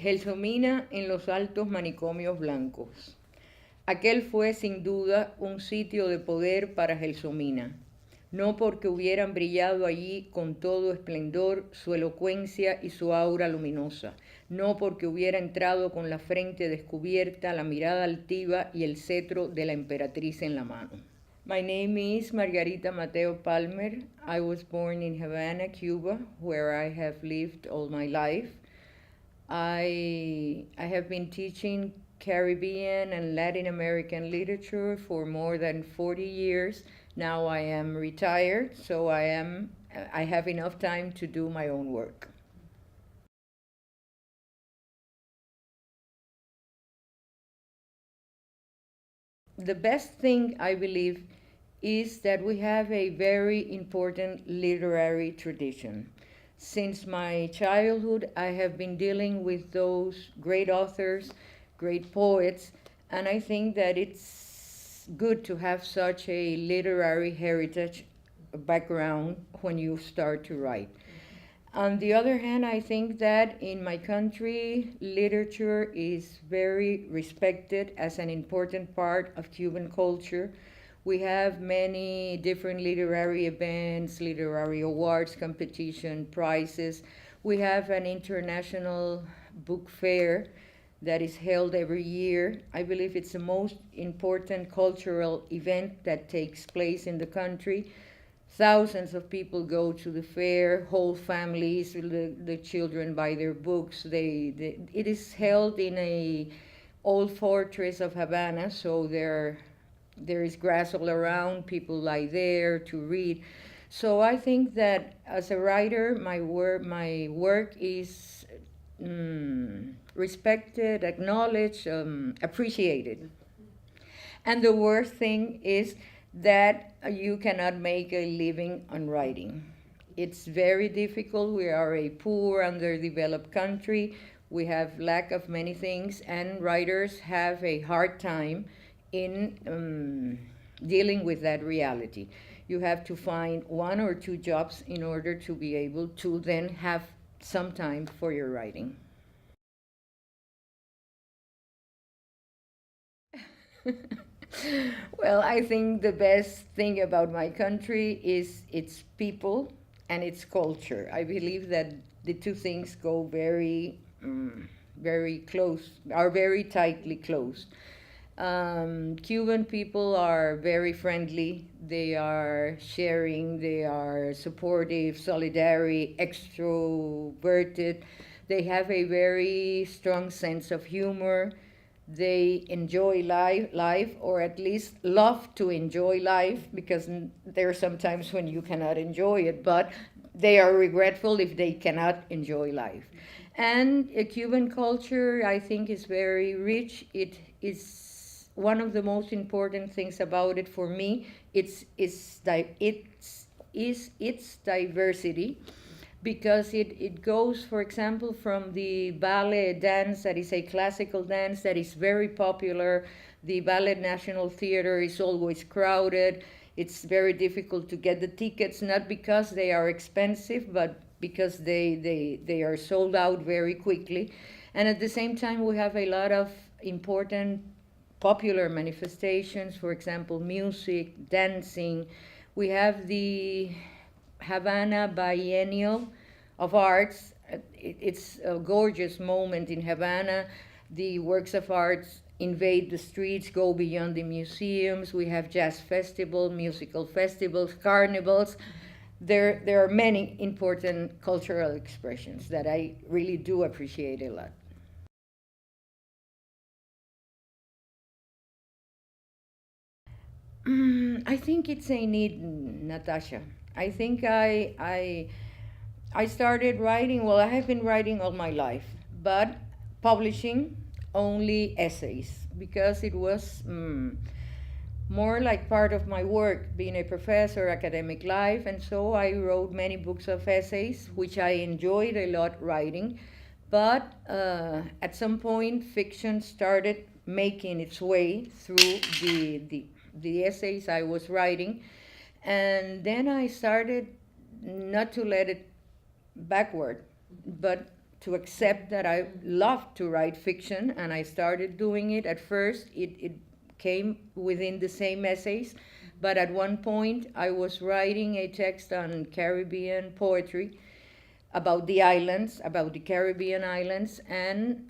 Gelsomina en los altos manicomios blancos. Aquel fue sin duda un sitio de poder para Gelsomina, no porque hubieran brillado allí con todo esplendor su elocuencia y su aura luminosa, no porque hubiera entrado con la frente descubierta, la mirada altiva y el cetro de la emperatriz en la mano. My name is Margarita Mateo Palmer. I was born in Havana, Cuba, where I have lived all my life. I have been teaching Caribbean and Latin American literature for more than 40 years. Now I am retired, so I have enough time to do my own work. The best thing, I believe, is that we have a very important literary tradition. Since my childhood, I have been dealing with those great authors, great poets, and I think that it's good to have such a literary heritage background when you start to write. On the other hand, I think that in my country, literature is very respected as an important part of Cuban culture. We have many different literary events, literary awards, competition, prizes. We have an international book fair that is held every year. I believe it's the most important cultural event that takes place in the country. Thousands of people go to the fair, whole families, the children buy their books. It is held in a old fortress of Havana, so there is grass all around, people lie there to read. So I think that as a writer, my work is respected, acknowledged, appreciated. And the worst thing is that you cannot make a living on writing. It's very difficult. We are a poor, underdeveloped country. We have lack of many things, and writers have a hard time in dealing with that reality. You have to find one or two jobs in order to be able to then have some time for your writing. Well, I think the best thing about my country is its people and its culture. I believe that the two things go very close, are very tightly close. Cuban people are very friendly. They are sharing, they are supportive, solidary, extroverted. They have a very strong sense of humor. They enjoy life, or at least love to enjoy life, because there are some times when you cannot enjoy it, but they are regretful if they cannot enjoy life. And Cuban culture, I think, is very rich. It is one of the most important things about it for me. It's its diversity, because it goes, for example, from the ballet dance that is a classical dance that is very popular. The Ballet National Theater is always crowded. It's very difficult to get the tickets, not because they are expensive, but because they are sold out very quickly. And at the same time, we have a lot of important popular manifestations, for example, music, dancing. We have the Havana Biennial of Arts. It's a gorgeous moment in Havana. The works of arts invade the streets, go beyond the museums. We have jazz festivals, musical festivals, carnivals. There are many important cultural expressions that I really do appreciate a lot. I think it's a need, Natasha. I think I started writing, well, I have been writing all my life, but publishing only essays, because it was more like part of my work, being a professor, academic life, and so I wrote many books of essays, which I enjoyed a lot writing. But at some point, fiction started making its way through the essays I was writing. And then I started not to let it backward, but to accept that I love to write fiction, and I started doing it. At first, it came within the same essays, but at one point I was writing a text on Caribbean poetry about the islands, about the Caribbean islands, and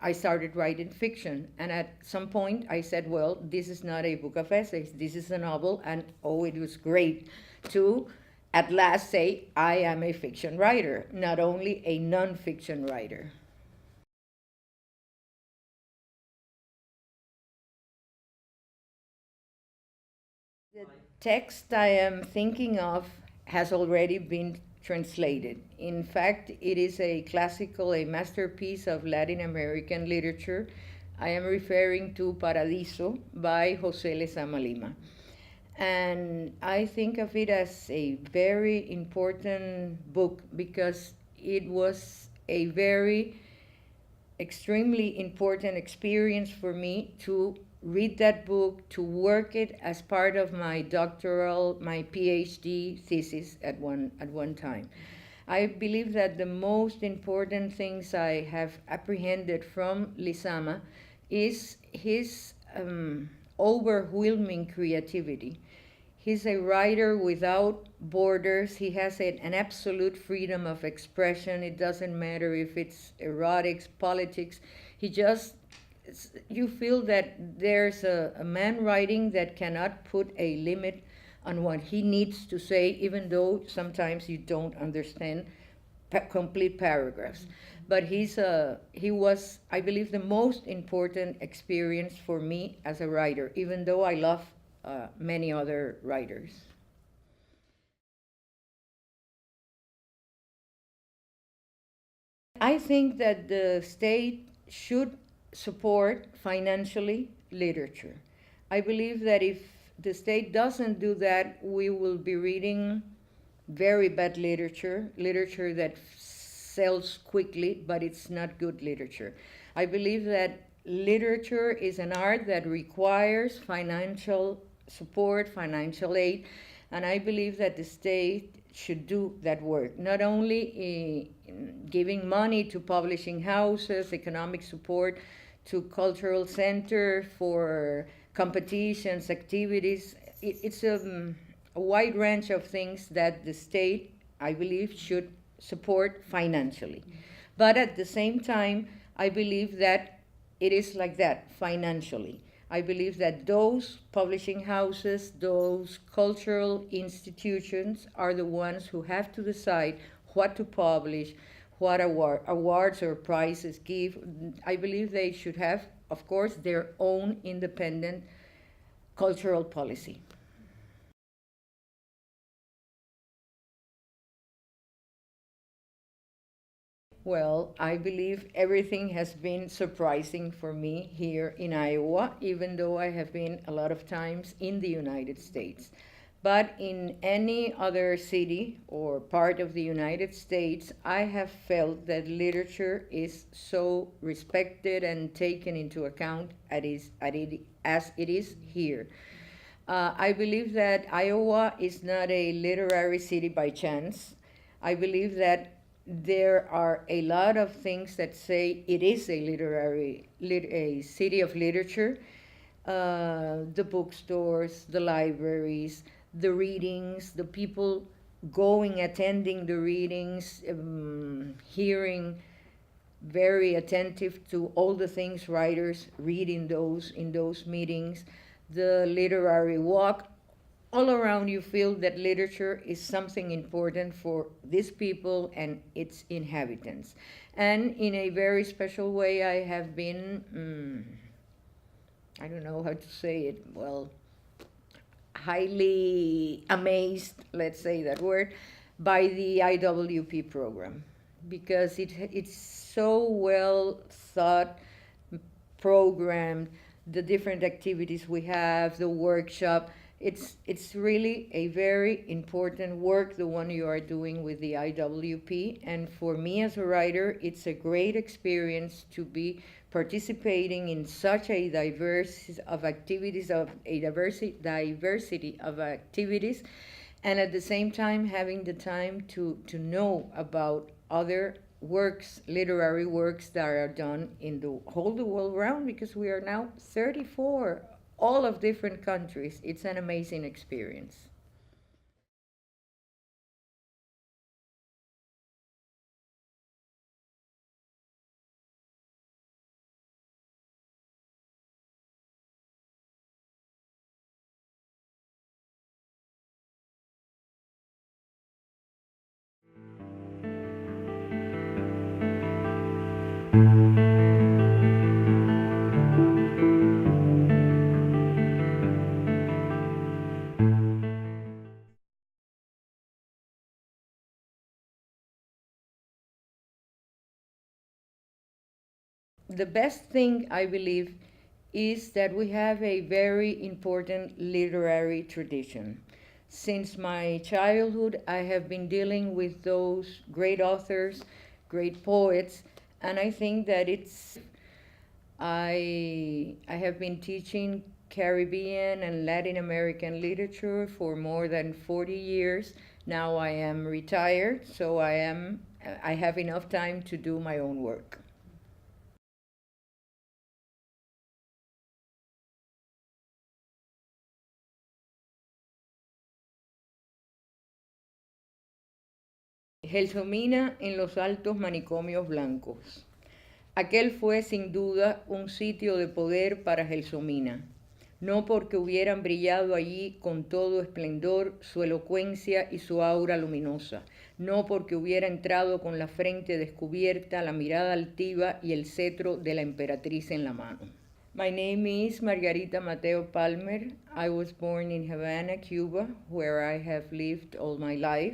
I started writing fiction. And at some point I said, well, this is not a book of essays, this is a novel, and oh, it was great to at last say, I am a fiction writer, not only a non-fiction writer. The text I am thinking of has already been translated. In fact, it is a classical, a masterpiece of Latin American literature. I am referring to Paradiso by José Lezama Lima. And I think of it as a very important book because it was a very extremely important experience for me to read that book, to work it as part of my doctoral, my PhD thesis at one time. I believe that the most important things I have apprehended from Lizama is his overwhelming creativity. He's a writer without borders. He has an absolute freedom of expression. It doesn't matter if it's erotics, politics. He just, you feel that there's a man writing that cannot put a limit on what he needs to say, even though sometimes you don't understand complete paragraphs. But he was, I believe, the most important experience for me as a writer, even though I love many other writers. I think that the state should support financially literature. I believe that if the state doesn't do that, we will be reading very bad literature, literature that sells quickly, but it's not good literature. I believe that literature is an art that requires financial support, financial aid, and I believe that the state should do that work, not only giving money to publishing houses, economic support to cultural center for competitions, activities. It's a wide range of things that the state, I believe, should support financially. But at the same time, I believe that it is like that financially. I believe that those publishing houses, those cultural institutions are the ones who have to decide what to publish, what awards or prizes give. I believe they should have, of course, their own independent cultural policy. Well, I believe everything has been surprising for me here in Iowa, even though I have been a lot of times in the United States. But in any other city or part of the United States, I have felt that literature is so respected and taken into account as it is here. I believe that Iowa is not a literary city by chance. I believe that there are a lot of things that say it is a city of literature. The bookstores, the libraries, the readings, the people going, attending the readings, hearing, very attentive to all the things writers read in those meetings, the literary walk. All around you feel that literature is something important for these people and its inhabitants. And in a very special way, I have been, I don't know how to say it, well, highly amazed, let's say that word, by the IWP program, because it's so well thought, programmed, the different activities we have, the workshop. It's really a very important work, the one you are doing with the IWP. And for me as a writer, it's a great experience to be participating in such a diversity of activities, diversity of activities, and at the same time having the time to know about other works, literary works that are done in the whole the world around, because we are now 34, all of different countries. It's an amazing experience. The best thing, I believe, is that we have a very important literary tradition. Since my childhood, I have been dealing with those great authors, great poets, and I think that I have been teaching Caribbean and Latin American literature for more than 40 years. Now I am retired, so I have enough time to do my own work. Gelsomina en los altos manicomios blancos. Aquel fue sin duda un sitio de poder para Gelsomina, no porque hubieran brillado allí con todo esplendor su elocuencia y su aura luminosa, no porque hubiera entrado con la frente descubierta, la mirada altiva y el cetro de la emperatriz en la mano. My name is Margarita Mateo Palmer. I was born in Havana, Cuba, where I have lived all my life.